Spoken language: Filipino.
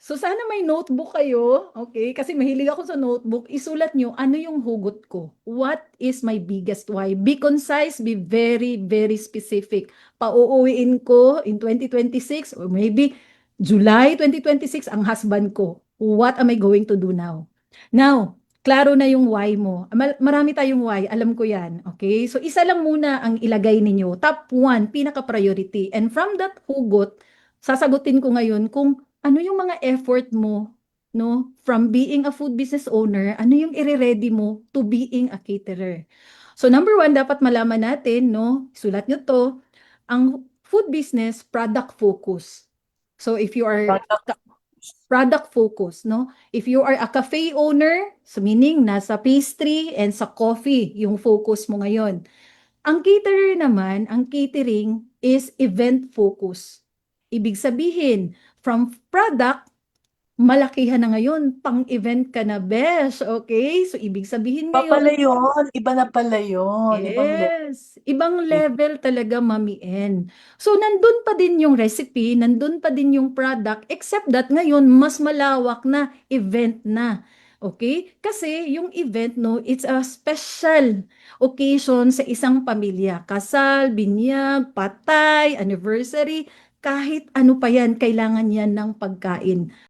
So sana may notebook kayo, okay? Kasi mahilig ako sa notebook. Isulat nyo, ano yung hugot ko? What is my biggest why? Be concise, be very, very specific. Pauuwiin ko in 2026 or maybe July 2026 ang husband ko. What am I going to do now? Now, klaro na yung why mo. Marami tayong why, alam ko yan. Okay? So isa lang muna ang ilagay ninyo. Top one, pinaka-priority. And from that hugot, sasagutin ko ngayon kung ano yung mga effort mo, no? From being a food business owner, ano yung ire-ready mo to being a caterer? So number one, dapat malaman natin, no? Sulat nyo to, ang food business, product focus. So if you are product focus, no? If you are a cafe owner, so meaning nasa pastry and sa coffee yung focus mo ngayon. Ang caterer naman, ang catering is event focus. Ibig sabihin, from product, malakihan na ngayon, pang-event ka na, besh. Okay? So, ibig sabihin Iba pala ngayon, yun. Iba na pala yun. Ibang level. yes, ibang level talaga, Mami N. So, nandun pa din yung recipe, nandun pa din yung product, except that ngayon, mas malawak na event na. Okay? Kasi yung event, no, it's a special occasion sa isang pamilya. Kasal, binyag, patay, anniversary, kahit ano pa yan, kailangan yan ng pagkain.